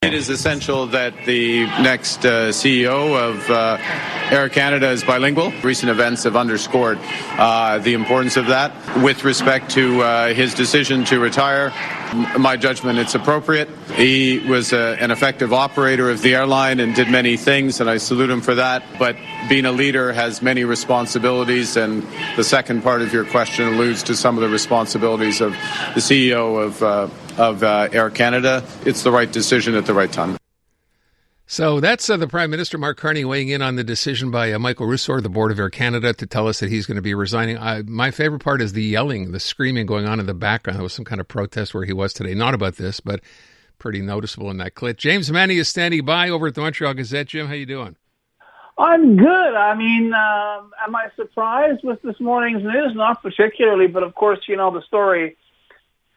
It is essential that the next CEO of Air Canada is bilingual. Recent events have underscored the importance of that. With respect to his decision to retire, my judgment, it's appropriate. He was an effective operator of the airline and did many things, and I salute him for that. But being a leader has many responsibilities, and the second part of your question alludes to some of the responsibilities of the CEO of Air Canada. It's the right decision at the right time. So that's the Prime Minister, Mark Carney, weighing in on the decision by Michael Rousseau, the board of Air Canada, to tell us that he's going to be resigning. My favorite part is the yelling, the screaming going on in the background. There was some kind of protest where he was today. Not about this, but pretty noticeable in that clip. James Mennie is standing by over at the Montreal Gazette. Jim, how you doing? I'm good. I mean, am I surprised with this morning's news? Not particularly, but of course, you know the story.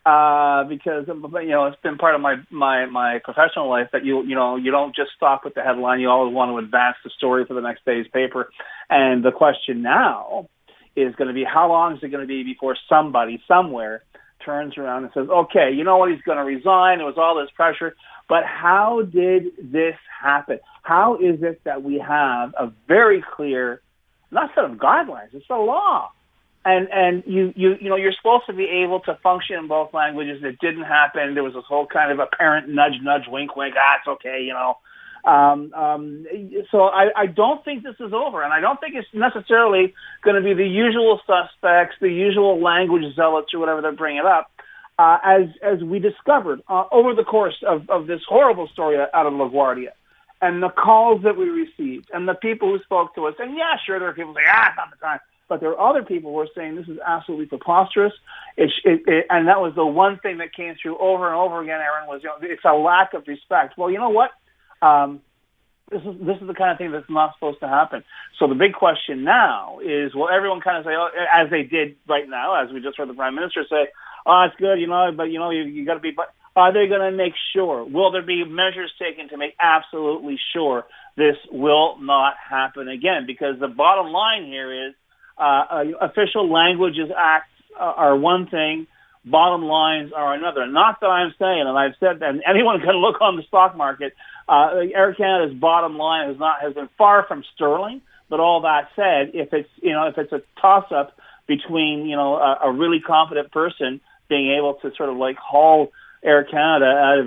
Because it's been part of my professional life that you don't just stop with the headline. You always want to advance the story for the next day's paper. And the question now is going to be, how long is it going to be before somebody somewhere turns around and says, okay, you know what, he's going to resign. There was all this pressure, but how did this happen? How is it that we have a very clear, not set of guidelines, it's a law. And you're supposed to be able to function in both languages. It didn't happen. There was this whole kind of apparent nudge, wink, wink. It's okay, you know. So I don't think this is over, and I don't think it's necessarily going to be the usual suspects, the usual language zealots or whatever they're bringing up. As we discovered over the course of this horrible story out of LaGuardia, and the calls that we received, and the people who spoke to us, and yeah, sure, there are people saying, it's not the time. But there are other people who are saying this is absolutely preposterous. And that was the one thing that came through over and over again, Aaron, was it's a lack of respect. Well, you know what? This is the kind of thing that's not supposed to happen. So the big question now is, will everyone kind of say, as they did right now, as we just heard the Prime Minister say, it's good, but you got to be. But are they going to make sure? Will there be measures taken to make absolutely sure this will not happen again? Because the bottom line here is, official languages acts are one thing, bottom lines are another. Not that I'm saying, and I've said that, and anyone can look on the stock market, Air Canada's bottom line has been far from sterling. But all that said, if it's a toss-up between a really confident person being able to sort of like haul Air Canada out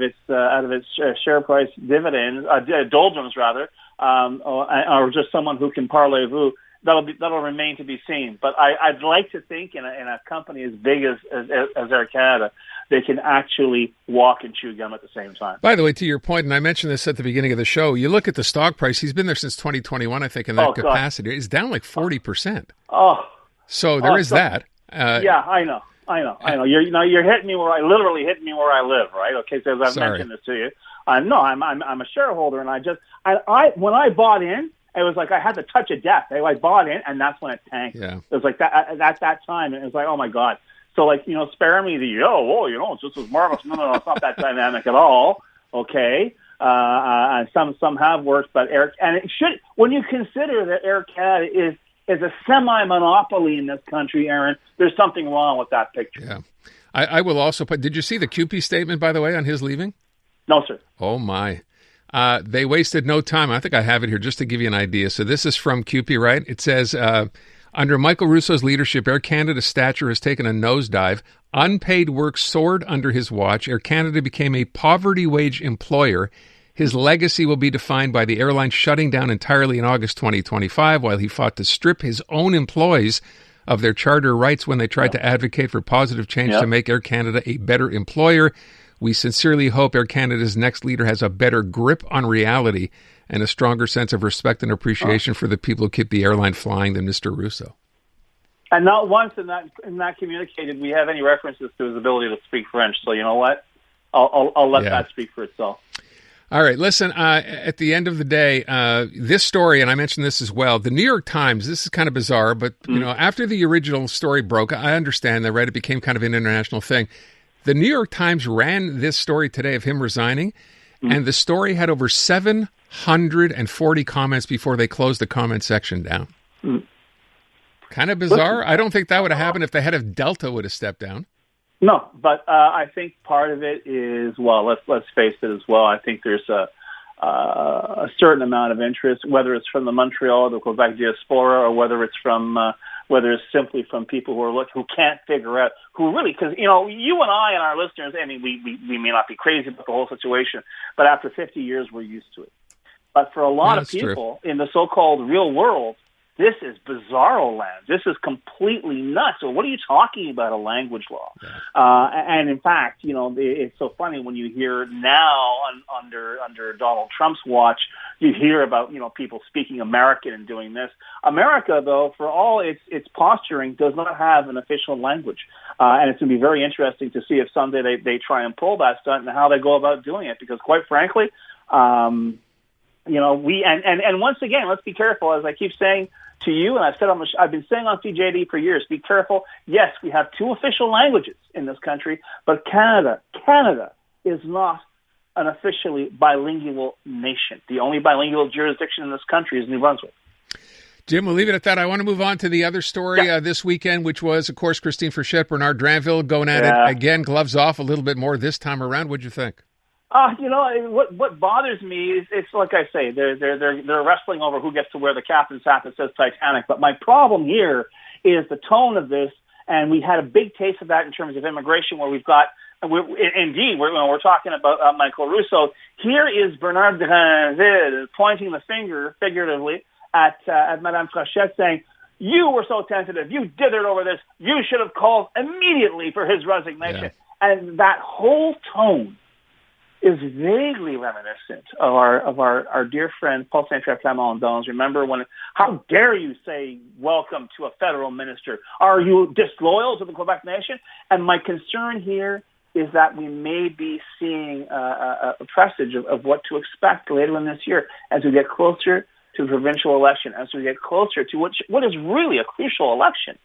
of its share price dividends, doldrums rather, or just someone who can parlez-vous, that'll remain to be seen. But I'd like to think in a company as big as Air Canada, they can actually walk and chew gum at the same time. By the way, to your point, and I mentioned this at the beginning of the show, you look at the stock price. He's been there since 2021, I think, in that capacity. God. It's down like 40%. So there is that. Yeah, I know. You're hitting me where literally hitting me where I live, right? Okay, so as I've mentioned this to you, I'm a shareholder, and I when I bought in, it was like I had the touch of death. I bought in, and that's when it tanked. Yeah. It was like that at that time, and it was like, oh my God. So spare me it's just as marvelous. No, it's not that dynamic at all. Okay, and some have worked, but it should, when you consider that Air Canada is a semi-monopoly in this country, Aaron, there's something wrong with that picture. Yeah, I will also put. Did you see the CUPE statement, by the way, on his leaving? No, sir. Oh my. They wasted no time. I think I have it here just to give you an idea. So this is from CUPE, right? It says, under Michael Rousseau's leadership, Air Canada's stature has taken a nosedive. Unpaid work soared under his watch. Air Canada became a poverty wage employer. His legacy will be defined by the airline shutting down entirely in August 2025, while he fought to strip his own employees of their charter rights when they tried to advocate for positive change to make Air Canada a better employer. We sincerely hope Air Canada's next leader has a better grip on reality and a stronger sense of respect and appreciation for the people who keep the airline flying than Mr. Rousseau. And not once in that communique did we have any references to his ability to speak French. So you know what? I'll let that speak for itself. All right, listen, at the end of the day, this story, and I mentioned this as well, the New York Times, this is kind of bizarre, but after the original story broke, I understand that, right? It became kind of an international thing. The New York Times ran this story today of him resigning, and the story had over 740 comments before they closed the comment section down. Kind of bizarre. I don't think that would have happened if the head of Delta would have stepped down. No, but I think part of it is, well, let's face it as well. I think there's a certain amount of interest, whether it's from the Montreal, the Quebec diaspora, or whether it's simply from people who can't figure out, who really, because you and I and our listeners, I mean, we may not be crazy about the whole situation, but after 50 years, we're used to it. But for a lot of people in the so-called real world, this is bizarro land. This is completely nuts. So what are you talking about, a language law? Yeah. And in fact, it's so funny when you hear now under Donald Trump's watch, you hear about, people speaking American and doing this. America, though, for all its posturing, does not have an official language. And it's going to be very interesting to see if someday they try and pull that stunt and how they go about doing it. Because quite frankly, and once again, let's be careful, as I keep saying to you, and I've been saying on CJAD for years, be careful. Yes, we have 2 official languages in this country, but Canada is not an officially bilingual nation. The only bilingual jurisdiction in this country is New Brunswick. Jim, we'll leave it at that. I want to move on to the other story this weekend, which was, of course, Christine Frechette, Bernard Dranville going at it again, gloves off a little bit more this time around. What'd you think? What bothers me is, it's like I say, they're wrestling over who gets to wear the captain's hat that says Titanic. But my problem here is the tone of this, and we had a big taste of that in terms of immigration, where we're talking about Michael Rousseau. Here is Bernard Dranville pointing the finger, figuratively, at Madame Frechette, saying, "You were so tentative. You dithered over this. You should have called immediately for his resignation." Yeah. And that whole tone is vaguely reminiscent of our dear friend Paul Saint-Pierre Plamondon's. Remember how dare you say welcome to a federal minister? Are you disloyal to the Quebec nation? And my concern here is that we may be seeing a presage of what to expect later in this year as we get closer to the provincial election, as we get closer to what is really a crucial election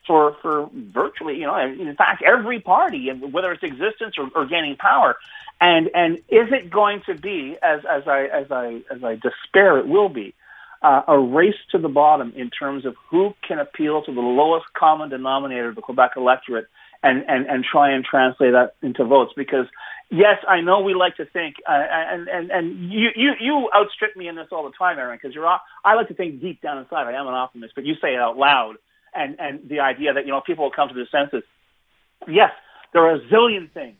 for virtually, in fact, every party, and whether it's existence or gaining power. And is it going to be, as I despair it will be, a race to the bottom in terms of who can appeal to the lowest common denominator of the Quebec electorate and try and translate that into votes? Because yes, I know we like to think, and you outstrip me in this all the time, Aaron, because I like to think deep down inside I am an optimist, but you say it out loud, and the idea that people will come to their senses. Yes, there are a zillion things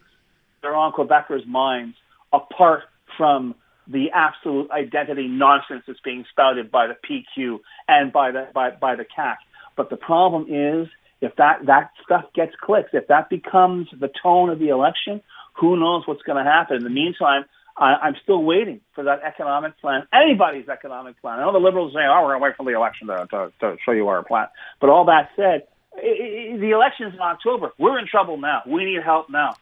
that are on Quebecers' minds apart from the absolute identity nonsense that's being spouted by the PQ and by the CAQ. But the problem is, if that stuff gets clicks, if that becomes the tone of the election, who knows what's going to happen. In the meantime, I'm still waiting for that economic plan, anybody's economic plan. I know the Liberals say, we're going to wait for the election to show you our plan. But all that said, the election's in October. We're in trouble now. We need help now.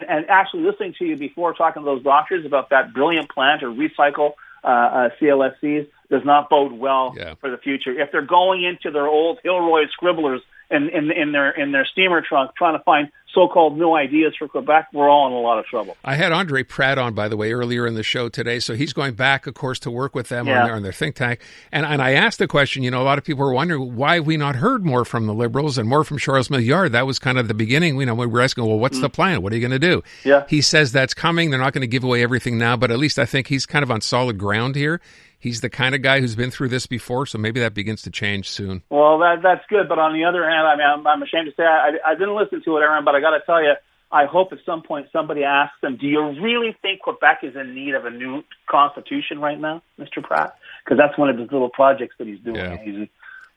And actually listening to you before, talking to those doctors about that brilliant plan to recycle CLSCs does not bode well for the future. If they're going into their old Hilroy scribblers in their steamer trunk trying to find so-called new ideas for Quebec, we're all in a lot of trouble. I had Andre Pratt on, by the way, earlier in the show today, so he's going back, of course, to work with them on their think tank. And I asked the question, a lot of people were wondering, why have we not heard more from the Liberals and more from Charles Milliard? That was kind of the beginning. We were asking, well, what's the plan? What are you going to do? Yeah. He says that's coming. They're not going to give away everything now, but at least I think he's kind of on solid ground here. He's the kind of guy who's been through this before, so maybe that begins to change soon. Well, that's good. But on the other hand, I'm ashamed to say I didn't listen to it, Aaron, but I got to tell you, I hope at some point somebody asks them, do you really think Quebec is in need of a new constitution right now, Mr. Pratt? Because that's one of his little projects that he's doing. Yeah.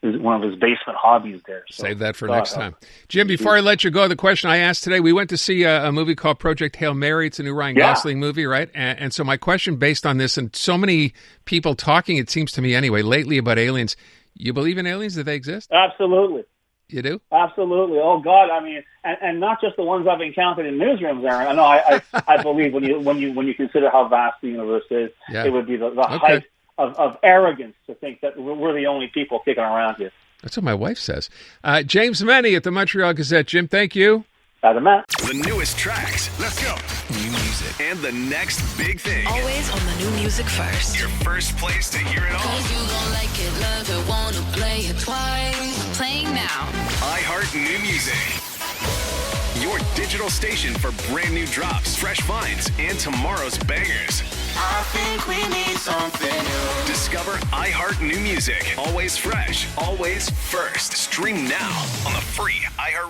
Is one of his basement hobbies there. So, save that for next time. Jim, before I let you go, the question I asked today, we went to see a movie called Project Hail Mary. It's a new Ryan Gosling movie, right? And so my question based on this, and so many people talking, it seems to me anyway, lately about aliens, you believe in aliens? Do they exist? Absolutely. You do? Absolutely. Oh, God. I mean, and not just the ones I've encountered in newsrooms, Aaron. I know I believe when you consider how vast the universe is, it would be the height of arrogance to think that we're the only people kicking around here. That's what my wife says. James Mennie at the Montreal Gazette. Jim, thank you. The newest tracks. Let's go. New music. And the next big thing. Always on the new music first. Your first place to hear it all. 'Cause you gon' like it, love it, wanna play it twice. Playing now. iHeart New Music. your digital station for brand new drops, fresh finds, and tomorrow's bangers. I think we need something new. Discover iHeart New Music. Always fresh, always first. Stream now on the free iHeart